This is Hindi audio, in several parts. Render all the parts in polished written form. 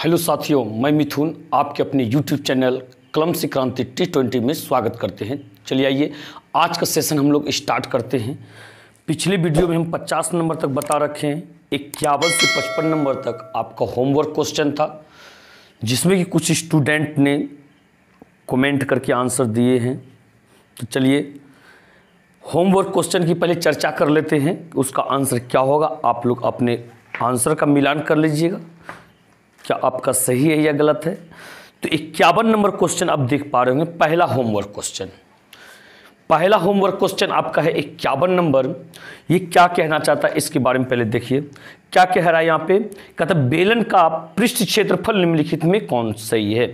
हेलो साथियों, मैं मिथुन आपके अपने YouTube चैनल कलम से क्रांति T20 में स्वागत करते हैं। चलिए आइए आज का सेशन हम लोग स्टार्ट करते हैं। पिछले वीडियो में हम 50 नंबर तक बता रखे हैं। 51 से 55 नंबर तक आपका होमवर्क क्वेश्चन था, जिसमें कि कुछ स्टूडेंट ने कमेंट करके आंसर दिए हैं। तो चलिए होमवर्क क्वेश्चन की पहले चर्चा कर लेते हैं, उसका आंसर क्या होगा। आप लोग अपने आंसर का मिलान कर लीजिएगा, क्या आपका सही है या गलत है। तो 51 नंबर क्वेश्चन आप देख पा रहे होंगे। पहला होमवर्क क्वेश्चन आपका है 51 नंबर। ये क्या कहना चाहता है इसके बारे में पहले देखिए। क्या कह रहा है यहाँ पे, कहता है बेलन का पृष्ठ क्षेत्रफल निम्नलिखित में कौन सही है।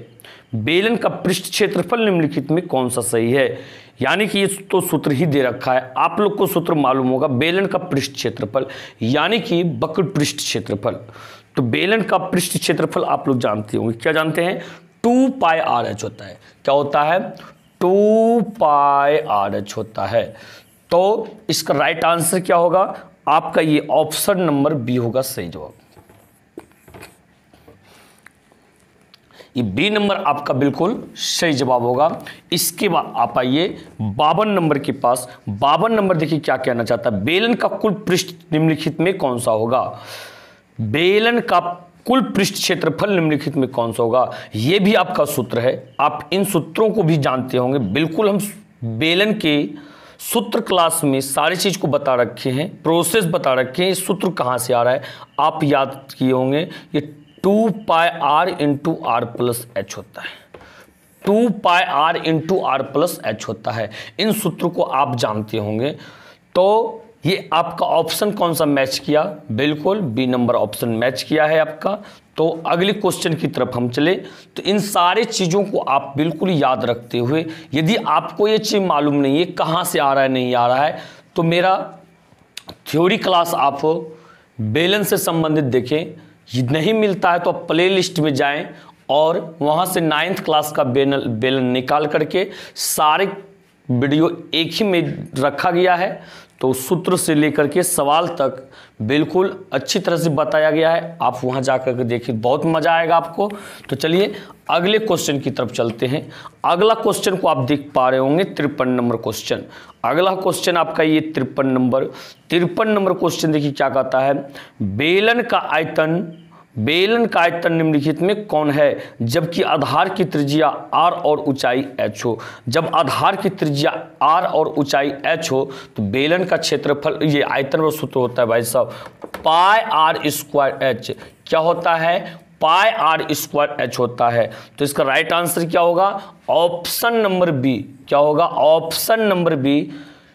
बेलन का पृष्ठ क्षेत्रफल निम्नलिखित में कौन सा सही है। यानी कि ये तो सूत्र ही दे रखा है, आप लोग को सूत्र मालूम होगा। बेलन का पृष्ठ क्षेत्रफल यानी कि वक्र पृष्ठ क्षेत्रफल। तो बेलन का पृष्ठ क्षेत्रफल आप लोग जानते होंगे, क्या जानते हैं, 2 पाई आर एच होता है। क्या होता है, 2 पाई आर एच होता है। तो इसका राइट आंसर क्या होगा आपका, ये ऑप्शन नंबर बी होगा सही जवाब। ये बी नंबर आपका बिल्कुल सही जवाब होगा। इसके बाद आप आइए 52 नंबर के पास। 52 नंबर देखिए क्या कहना चाहता है, बेलन का कुल पृष्ठ निम्नलिखित में कौन सा होगा। बेलन का कुल पृष्ठ क्षेत्रफल निम्नलिखित में कौन सा होगा। यह भी आपका सूत्र है, आप इन सूत्रों को भी जानते होंगे। बिल्कुल हम बेलन के सूत्र क्लास में सारी चीज को बता रखे हैं, प्रोसेस बता रखे हैं। सूत्र कहां से आ रहा है आप याद किए होंगे, ये 2 pi R into are plus H होता है। 2 pi R into are plus H होता है। इन सूत्रों को आप जानते होंगे। तो ये आपका ऑप्शन कौन सा मैच किया, बिल्कुल बी नंबर ऑप्शन मैच किया है आपका। तो अगले क्वेश्चन की तरफ हम चले। तो इन सारे चीज़ों को आप बिल्कुल याद रखते हुए, यदि आपको ये चीज़ मालूम नहीं है कहाँ से आ रहा है नहीं आ रहा है, तो मेरा थ्योरी क्लास आप बेलन से संबंधित देखें। नहीं मिलता है तो आप प्ले लिस्ट में जाएं और वहाँ से 9th क्लास का बेलन निकाल करके सारे वीडियो एक ही में रखा गया है। तो सूत्र से लेकर के सवाल तक बिल्कुल अच्छी तरह से बताया गया है, आप वहां जाकर के देखिए, बहुत मजा आएगा आपको। तो चलिए अगले क्वेश्चन की तरफ चलते हैं। अगला क्वेश्चन को आप देख पा रहे होंगे 53 नंबर क्वेश्चन। अगला क्वेश्चन आपका ये 53 नंबर क्वेश्चन देखिए क्या कहता है, बेलन का आयतन निम्नलिखित में कौन है जबकि आधार की त्रिज्या r और ऊंचाई h हो। जब आधार की त्रिज्या r और ऊंचाई h हो तो बेलन का क्षेत्रफल, ये आयतन का सूत्र होता है भाई साहब, पाई आर स्क्वायर एच। क्या होता है, पाई आर स्क्वायर एच होता है। तो इसका राइट आंसर क्या होगा, ऑप्शन नंबर बी। क्या होगा, ऑप्शन नंबर बी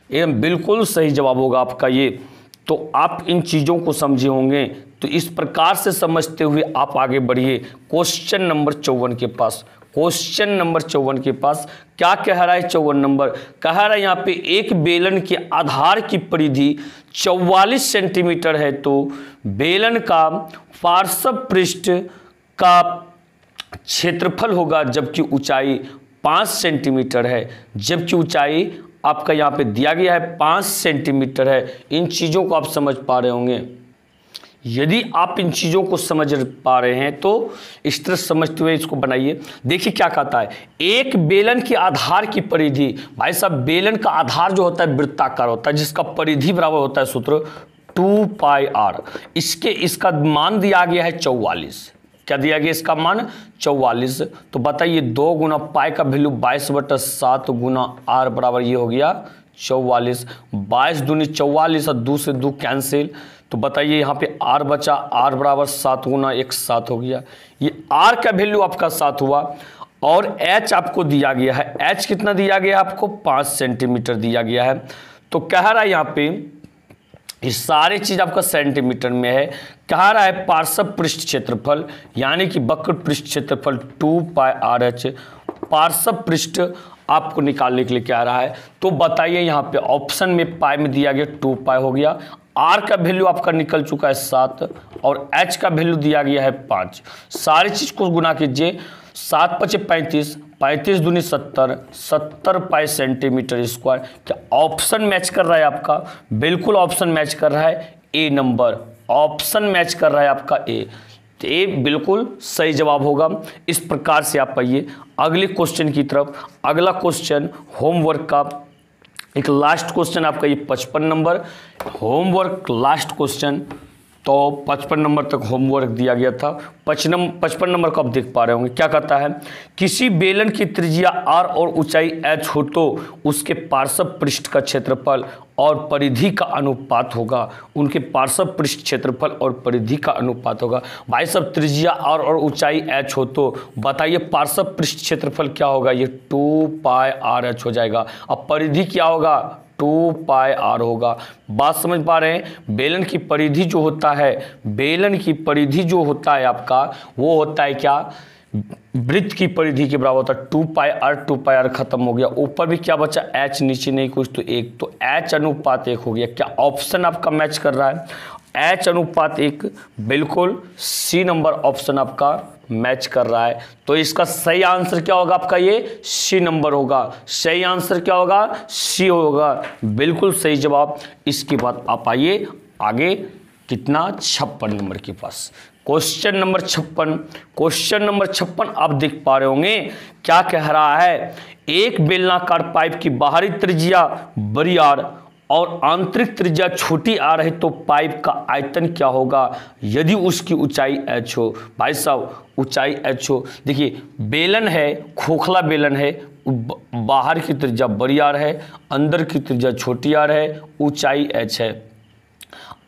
एकदम बिल्कुल सही जवाब होगा आपका ये। तो आप इन चीज़ों को समझे होंगे। तो इस प्रकार से समझते हुए आप आगे बढ़िए क्वेश्चन नंबर 54 के पास। क्वेश्चन नंबर 54 के पास क्या कह रहा है, 54 नंबर कह रहा है यहाँ पे एक बेलन के आधार की परिधि 44 सेंटीमीटर है, तो बेलन का पार्श्व पृष्ठ का क्षेत्रफल होगा जबकि ऊंचाई 5 सेंटीमीटर है। जबकि ऊंचाई आपका यहाँ पे दिया गया है 5 सेंटीमीटर है। इन चीज़ों को आप समझ पा रहे होंगे। यदि आप इन चीज़ों को समझ पा रहे हैं तो इस तरह समझते हुए इसको बनाइए। देखिए क्या कहता है, एक बेलन के आधार की परिधि, भाई साहब बेलन का आधार जो होता है वृत्ताकार होता है, जिसका परिधि बराबर होता है सूत्र 2 पाई आर। इसका मान दिया गया है 44। क्या दिया गया इसका मान, 44। तो बताइए 2 गुना पाई का वैल्यू 22/7 गुना आर बराबर ये हो गया 44। 22 दूनी 44 और 2 से 2 कैंसिल। तो बताइए यहाँ पे आर बचा, आर बराबर 7 गुना 1 7 हो गया। ये आर का वैल्यू आपका 7 हुआ और एच आपको दिया गया है। एच कितना दिया गया है आपको, 5 सेंटीमीटर दिया गया है। तो कह रहा है यहाँ पे ये सारी चीज आपका सेंटीमीटर में है। कह रहा है पार्श्व पृष्ठ क्षेत्रफल यानी कि वक्र पृष्ठ क्षेत्रफल 2 पाई आर एच। पार्श्व पृष्ठ आपको निकालने के लिए क्या रहा है, तो बताइए यहाँ पे ऑप्शन में पाई में दिया गया 2 पाई हो गया। आर का वैल्यू आपका निकल चुका है 7 और एच का वैल्यू दिया गया है 5। सारी चीज को गुना कीजिए, 7 × 5 = 35, 35 दूनी 70, 70 पाई सेंटीमीटर स्क्वायर। क्या ऑप्शन मैच कर रहा है आपका, बिल्कुल ऑप्शन मैच कर रहा है। ए नंबर ऑप्शन मैच कर रहा है आपका ए। तो ये बिल्कुल सही जवाब होगा। इस प्रकार से आप आइए अगले क्वेश्चन की तरफ। अगला क्वेश्चन होमवर्क का एक लास्ट क्वेश्चन आपका, ये 55 नंबर होमवर्क लास्ट क्वेश्चन। तो 55 नंबर तक होमवर्क दिया गया था। 55 नंबर को आप देख पा रहे होंगे। क्या कहता है, किसी बेलन की त्रिज्या r और ऊंचाई h हो तो उसके पार्श्व पृष्ठ का क्षेत्रफल और परिधि का अनुपात होगा। उनके पार्श्व पृष्ठ क्षेत्रफल और परिधि का अनुपात होगा। भाई साहब त्रिज्या r और ऊंचाई h हो तो बताइए पार्श्व पृष्ठ क्षेत्रफल क्या होगा, ये 2πrh हो जाएगा। अब परिधि क्या होगा, 2πr होगा। बात समझ पा रहे हैं। बेलन की परिधि जो होता है, बेलन की परिधि जो होता है आपका, वो होता है क्या, वृत्त की परिधि के बराबर होता है 2πr खत्म हो गया। ऊपर भी क्या बचा, h, नीचे नहीं कुछ तो 1, तो h अनुपात 1 हो गया। क्या ऑप्शन आपका मैच कर रहा है, h अनुपात 1, बिल्कुल सी नंबर ऑप्शन आपका मैच कर रहा है। तो इसका सही आंसर क्या होगा आपका, ये सी नंबर होगा। सही आंसर क्या होगा, सी होगा, बिल्कुल सही जवाब। इसके बाद आप आइए आगे कितना, 56 नंबर के पास। क्वेश्चन नंबर 56, क्वेश्चन नंबर 56 आप देख पा रहे होंगे। क्या कह रहा है, एक बेलनाकार पाइप की बाहरी त्रिज्या बड़ी आर और आंतरिक त्रिज्या छोटी आ रही तो पाइप का आयतन क्या होगा यदि उसकी ऊंचाई h हो। भाई साहब ऊंचाई h हो, देखिए बेलन है, खोखला बेलन है, बाहर की त्रिज्या बड़ी आर है, अंदर की त्रिज्या छोटी आर है, ऊंचाई h है।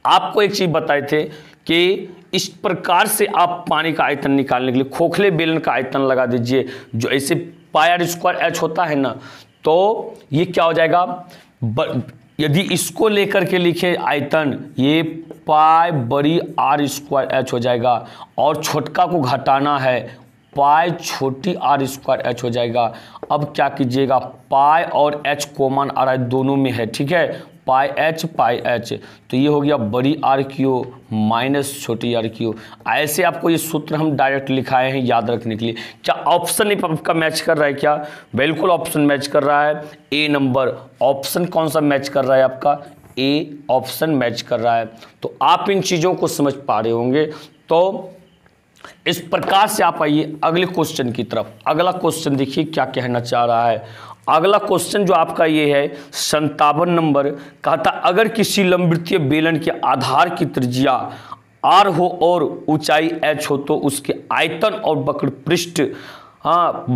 आपको एक चीज बताए थे कि इस प्रकार से आप पानी का आयतन निकालने के लिए खोखले बेलन का आयतन लगा दीजिए, जो ऐसे πr² h होता है ना, तो ये क्या हो जाएगा, यदि इसको लेकर के लिखे आयतन, ये पाई बड़ी r² h हो जाएगा, और छोटका को घटाना है, पाई छोटी r² h हो जाएगा। अब क्या कीजिएगा, पाई और h कॉमन आ रहा है, दोनों में है, ठीक है, पाई h, तो ये हो गया बड़ी r³ माइनस छोटी r³। ऐसे आपको ये सूत्र हम डायरेक्ट लिखाए हैं याद रखने के लिए। क्या ऑप्शन आपका मैच कर रहा है, क्या बिल्कुल ऑप्शन मैच कर रहा है। ए नंबर ऑप्शन कौन सा मैच कर रहा है आपका, ए ऑप्शन मैच कर रहा है। तो आप इन चीज़ों को समझ पा रहे होंगे। तो इस प्रकार से आप आइए अगले क्वेश्चन की तरफ। अगला क्वेश्चन देखिए क्या कहना चाह रहा है। अगला क्वेश्चन जो आपका ये है 57 नंबर, कहता अगर किसी लंबवृत्तीय बेलन के आधार की त्रिज्या r हो और ऊंचाई h हो तो उसके आयतन और वक्र पृष्ठ,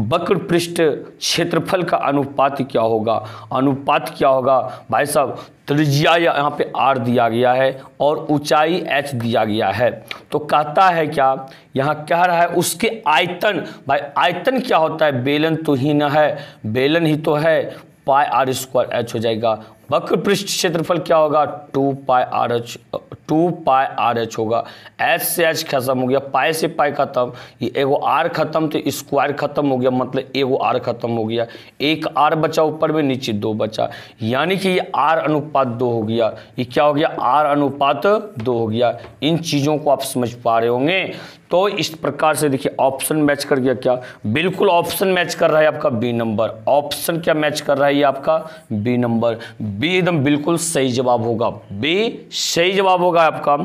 वक्र पृष्ठ क्षेत्रफल का अनुपात क्या होगा। अनुपात क्या होगा, भाई साहब त्रिज्या यहाँ पे r दिया गया है और ऊंचाई h दिया गया है। तो कहता है क्या, यहाँ कह रहा है उसके आयतन, भाई आयतन क्या होता है, बेलन तो ही ना है, बेलन ही तो है, πr² h हो जाएगा। वक्र पृष्ठ क्षेत्रफल क्या होगा, 2πrh होगा। h से h खत्म हो गया, पाई से पाई खत्म, ये एगो r खत्म तो स्क्वायर खत्म हो गया, मतलब एगो r खत्म हो गया, एक r बचा ऊपर में, नीचे 2 बचा, यानी कि ये r अनुपात 2 हो गया। ये क्या हो गया, r अनुपात 2 हो गया। इन चीज़ों को आप समझ पा रहे होंगे। तो इस प्रकार से देखिए ऑप्शन मैच कर गया, क्या बिल्कुल ऑप्शन मैच कर रहा है आपका बी नंबर। ऑप्शन क्या मैच कर रहा है, ये आपका बी नंबर, बी एकदम बिल्कुल सही जवाब होगा, बी सही जवाब होगा आपका।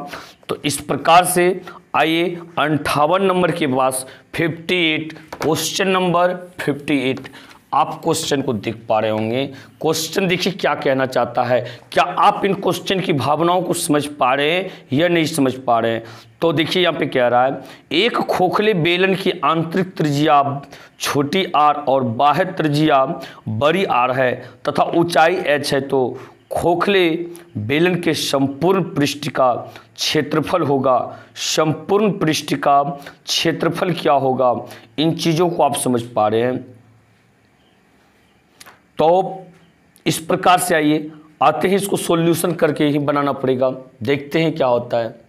तो इस प्रकार से आइए 58 नंबर के पास 58, क्वेश्चन नंबर 58 आप क्वेश्चन को देख पा रहे होंगे। क्वेश्चन देखिए क्या कहना चाहता है, क्या आप इन क्वेश्चन की भावनाओं को समझ पा रहे हैं या नहीं समझ पा रहे हैं। तो देखिए यहाँ पे कह रहा है एक खोखले बेलन की आंतरिक त्रिज्या छोटी r और बाह्य त्रिज्या बड़ी r है तथा ऊंचाई h है, तो खोखले बेलन के संपूर्ण पृष्ठ का क्षेत्रफल होगा। संपूर्ण पृष्ठ का क्षेत्रफल क्या होगा, इन चीज़ों को आप समझ पा रहे हैं। तो इस प्रकार से आइए आते हैं, इसको सॉल्यूशन करके ही बनाना पड़ेगा, देखते हैं क्या होता है।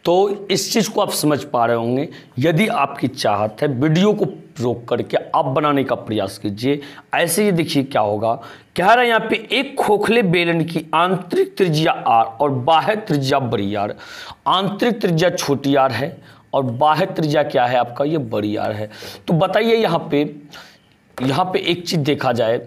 तो इस चीज़ को आप समझ पा रहे होंगे। यदि आपकी चाहत है वीडियो को रोक करके आप बनाने का प्रयास कीजिए। ऐसे ही देखिए क्या होगा, कह रहा है यहाँ पे एक खोखले बेलन की आंतरिक त्रिज्या r और बाह्य त्रिज्या बड़ी r। आंतरिक त्रिज्या छोटी r है और बाह्य त्रिज्या क्या है आपका, ये बड़ी r है। तो बताइए यहाँ पे एक चीज़ देखा जाए,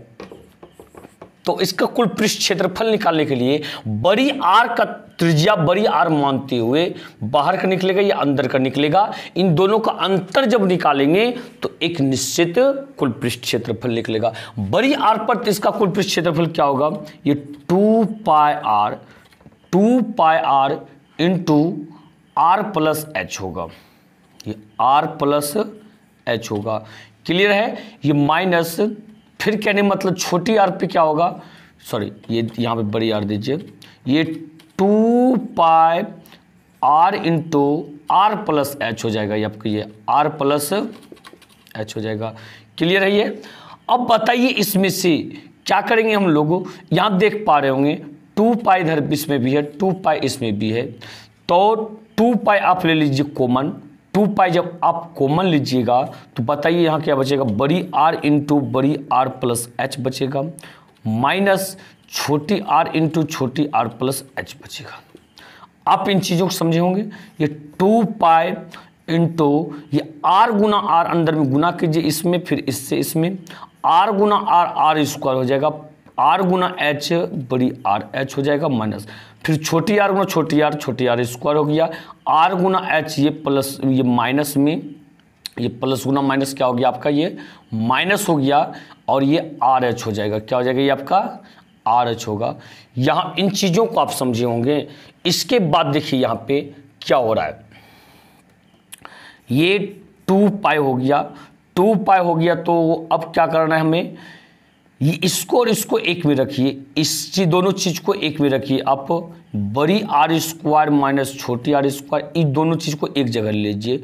तो इसका कुल पृष्ठ क्षेत्रफल निकालने के लिए बड़ी आर का त्रिज्या बड़ी आर मानते हुए बाहर का निकलेगा या अंदर का निकलेगा, इन दोनों का अंतर जब निकालेंगे तो एक निश्चित कुल पृष्ठ क्षेत्रफल निकलेगा। बड़ी आर पर इसका कुल पृष्ठ क्षेत्रफल क्या होगा, ये 2 pi R into are plus H होगा, ये आर प्लस एच होगा। क्लियर है। ये माइनस फिर कहने मतलब छोटी आर पे क्या होगा, सॉरी ये यहाँ पे बड़ी आर दीजिए, ये 2 pi R into are plus H हो जाएगा, ये आपका ये आर प्लस एच हो जाएगा। क्लियर है ये। अब बताइए इसमें से क्या करेंगे हम लोग, यहाँ देख पा रहे होंगे 2 पाई इधर इसमें भी है, 2 पाई इसमें भी है, तो 2 पाई आप ले लीजिए कॉमन। 2 पाई जब आप कॉमन लीजिएगा तो बताइए यहाँ क्या बचेगा, बड़ी आर इंटू बड़ी आर प्लस एच बचेगा, माइनस छोटी आर इंटू छोटी आर प्लस एच बचेगा। आप इन चीज़ों को समझे होंगे। ये 2 पाई इंटू ये आर गुना आर, अंदर में गुना कीजिए इसमें, फिर इससे इसमें आर गुना आर, आर स्क्वायर हो जाएगा, आर गुना एच बड़ी आर एच हो जाएगा, माइनस फिर छोटी आर गुना छोटी आर स्क्वायर हो गया, आर गुना एच ये प्लस ये माइनस में, ये प्लस गुना माइनस क्या हो गया आपका, ये माइनस हो गया, और ये आर एच हो जाएगा। क्या हो जाएगा, ये आपका आर एच होगा। यहाँ इन चीज़ों को आप समझे होंगे। इसके बाद देखिए यहाँ पे क्या हो रहा है, ये 2 पाई हो गया, 2 पाई हो गया, तो अब क्या करना है हमें, ये इसको और इसको एक में रखिए, इस दोनों चीज़ को एक में रखिए। आप बड़ी आर स्क्वायर माइनस छोटी आर स्क्वायर, इस दोनों चीज़ को एक जगह लीजिए,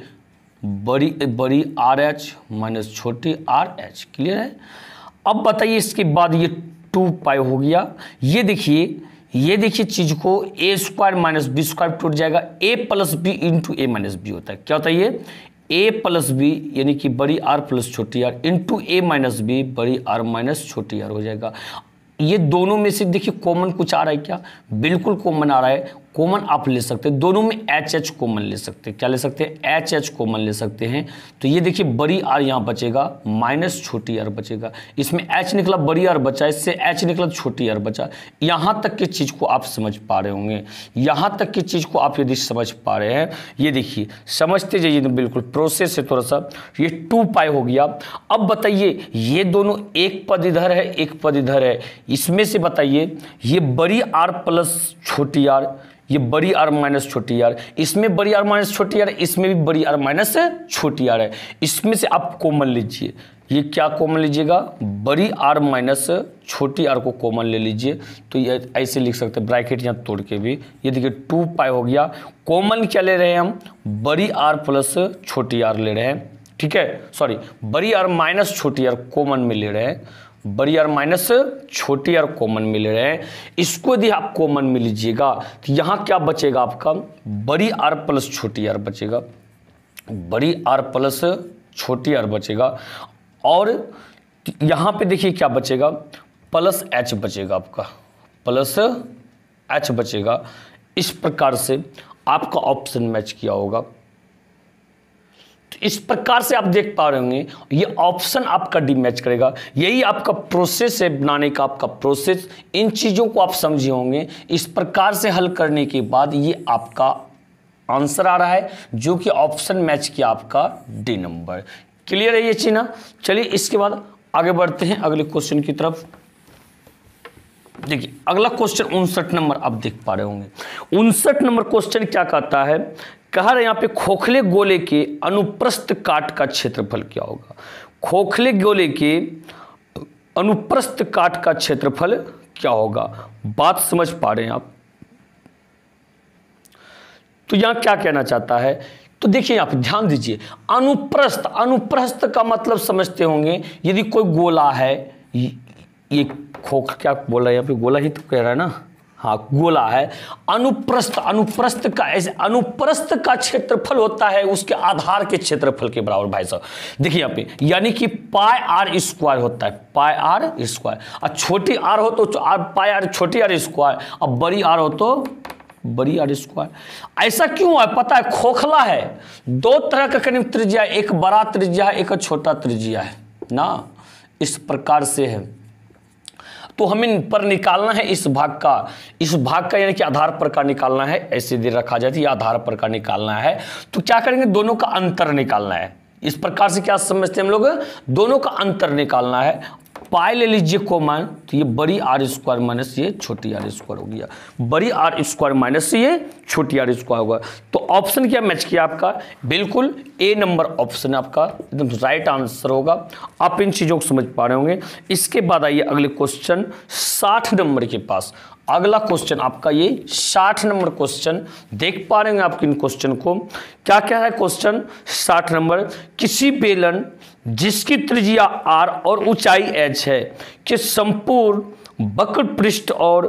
बड़ी आर एच माइनस छोटी आर एच। क्लियर है। अब बताइए इसके बाद ये 2 पाई हो गया, ये देखिए चीज़ को ए स्क्वायर माइनस बी स्क्वायर टूट जाएगा, ए plus B into a minus B होता है। क्या होता है ये, ए प्लस बी यानी कि बड़ी आर प्लस छोटी r into a minus b बड़ी आर माइनस छोटी आर हो जाएगा। ये दोनों में से देखिए कॉमन कुछ आ रहा है क्या, बिल्कुल कॉमन आ रहा है। कॉमन आप ले सकते हैं, दोनों में एच एच कॉमन ले सकते हैं। क्या ले सकते हैं, एच एच कॉमन ले सकते हैं। तो ये देखिए बड़ी आर यहाँ बचेगा माइनस छोटी आर बचेगा, इसमें एच निकला बड़ी आर बचा, इससे एच निकला छोटी आर बचा। यहाँ तक की चीज़ को आप समझ पा रहे होंगे, यहाँ तक की चीज़ को आप यदि समझ पा रहे हैं, ये देखिए समझते जाइए, बिल्कुल प्रोसेस है थोड़ा सा। ये 2 पाई हो गया। अब बताइए ये दोनों एक पद इधर है एक पद इधर है, इसमें से बताइए ये बड़ी आर प्लस छोटी आर, ये बड़ी आर माइनस छोटी आर, इसमें बड़ी आर माइनस छोटी आर, इसमें भी बड़ी आर माइनस छोटी आर है। इसमें से आप कॉमन लीजिए, ये क्या कॉमन लीजिएगा, बड़ी आर माइनस छोटी आर को कॉमन ले लीजिए। तो ये ऐसे लिख सकते हैं ब्रैकेट यहाँ तोड़ के भी। ये देखिए 2 पाई हो गया, कॉमन क्या ले रहे हैं हम, बड़ी आर प्लस छोटी आर ले रहे हैं। ठीक है, सॉरी बड़ी आर माइनस छोटी आर कॉमन में ले रहे हैं, बड़ी आर माइनस छोटी आर कॉमन में ले रहे हैं। इसको यदि आप कॉमन में लीजिएगा तो यहाँ क्या बचेगा आपका, बड़ी आर प्लस छोटी आर बचेगा, बड़ी आर प्लस छोटी आर बचेगा, और यहाँ पे देखिए क्या बचेगा, प्लस एच बचेगा आपका, प्लस एच बचेगा। इस प्रकार से आपका ऑप्शन मैच किया होगा। इस प्रकार से आप देख पा रहे होंगे, ये ऑप्शन आपका डी मैच करेगा। यही आपका प्रोसेस है बनाने का, आपका प्रोसेस। इन चीज़ों को आप समझे होंगे। इस प्रकार से हल करने के बाद ये आपका आंसर आ रहा है, जो कि ऑप्शन मैच किया आपका डी नंबर। क्लियर है ये चीज़ ना। चलिए इसके बाद आगे बढ़ते हैं अगले क्वेश्चन की तरफ। देखिए अगला क्वेश्चन 59 नंबर आप देख पा रहे होंगे। 59 नंबर क्वेश्चन क्या कहता है, कहा रहे यहाँ पे खोखले गोले के अनुप्रस्थ काट का क्षेत्रफल क्या होगा। खोखले गोले के अनुप्रस्थ काट का क्षेत्रफल क्या होगा, बात समझ पा रहे हैं आप। तो यहां क्या कहना चाहता है, तो देखिए यहां पे ध्यान दीजिए, अनुप्रस्थ, अनुप्रस्थ का मतलब समझते होंगे, यदि कोई गोला है, ये खोख क्या बोल रहा है यहाँ पे, गोला ही तो कह रहा है ना, हाँ गोला है। अनुप्रस्थ, अनुप्रस्थ का ऐसे अनुप्रस्थ का क्षेत्रफल होता है उसके आधार के क्षेत्रफल के बराबर। भाई साहब देखिए यहाँ पे, यानी कि पाई आर स्क्वायर होता है, पाई आर स्क्वायर। और छोटी आर हो तो पाई आर छोटी आर स्क्वायर, अब बड़ी आर हो तो बड़ी आर स्क्वायर। ऐसा क्यों है पता है, खोखला है, 2 तरह का करीब त्रिज्या, एक बड़ा त्रिज्या है एक छोटा त्रिज्या है ना, इस प्रकार से है। तो हमें पर निकालना है इस भाग का यानी कि आधार पर का निकालना है, ऐसे दे रखा जाती है आधार पर का निकालना है। तो क्या करेंगे, दोनों का अंतर निकालना है। इस प्रकार से क्या समझते हैं हम लोग, दोनों का अंतर निकालना है। पाई ले लीजिए कॉमन, तो ये बड़ी आर स्क्वायर माइनस ये छोटी आर स्क्वायर हो गया, बड़ी आर स्क्वायर माइनस ये छोटी आर स्क्वायर होगा। तो ऑप्शन क्या मैच किया आपका, बिल्कुल ए नंबर ऑप्शन आपका एकदम राइट आंसर होगा। आप इन चीज़ों को समझ पा रहे होंगे। इसके बाद आइए अगले क्वेश्चन 60 नंबर के पास। अगला क्वेश्चन आपका ये 60 नंबर क्वेश्चन, देख पा रहे हैं आप इन क्वेश्चन को। क्या क्या है क्वेश्चन 60 नंबर, किसी बेलन जिसकी त्रिज्या r और ऊंचाई h है कि संपूर्ण वक्र पृष्ठ और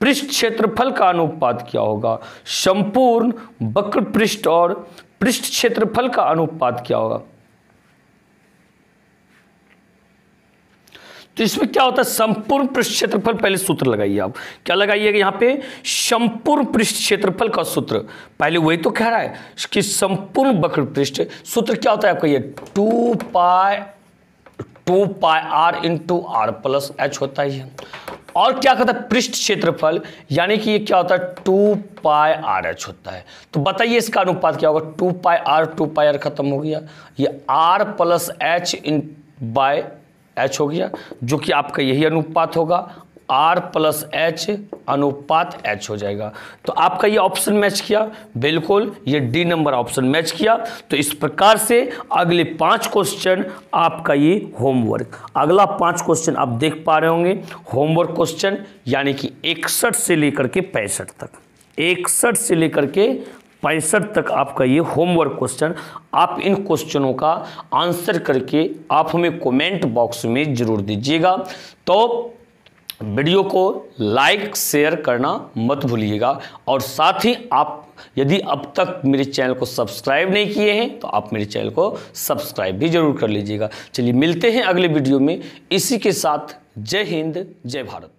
पृष्ठ क्षेत्रफल का अनुपात क्या होगा। संपूर्ण वक्र पृष्ठ और पृष्ठ क्षेत्रफल का अनुपात क्या होगा। तो इसमें क्या होता है, संपूर्ण पृष्ठ क्षेत्रफल, पहले सूत्र लगाइए आप, क्या लगाइएगा यहाँ पे, संपूर्ण पृष्ठ क्षेत्रफल का सूत्र। पहले वही तो कह रहा है कि संपूर्ण वक्र पृष्ठ, सूत्र क्या होता है आपका, ये 2 pi r into are plus H होता है ये। और क्या कहता है, पृष्ठ क्षेत्रफल, यानी कि ये क्या होता है 2 पाई आर एच होता है। तो बताइए इसका अनुपात क्या होगा, 2 पाई आर खत्म हो गया, ये r plus H in by H हो गया, जो कि आपका यही अनुपात होगा, r प्लस एच अनुपात h हो जाएगा। तो आपका ये ऑप्शन मैच किया, बिल्कुल ये डी नंबर ऑप्शन मैच किया। तो इस प्रकार से अगले 5 क्वेश्चन आपका ये होमवर्क, अगला 5 क्वेश्चन आप देख पा रहे होंगे होमवर्क क्वेश्चन, यानी कि 61 से लेकर के 65 तक, 61 से लेकर के 65 तक आपका ये होमवर्क क्वेश्चन। आप इन क्वेश्चनों का आंसर करके आप हमें कमेंट बॉक्स में जरूर दीजिएगा। तो वीडियो को लाइक शेयर करना मत भूलिएगा, और साथ ही आप यदि अब तक मेरे चैनल को सब्सक्राइब नहीं किए हैं तो आप मेरे चैनल को सब्सक्राइब भी जरूर कर लीजिएगा। चलिए मिलते हैं अगले वीडियो में, इसी के साथ जय हिंद जय भारत।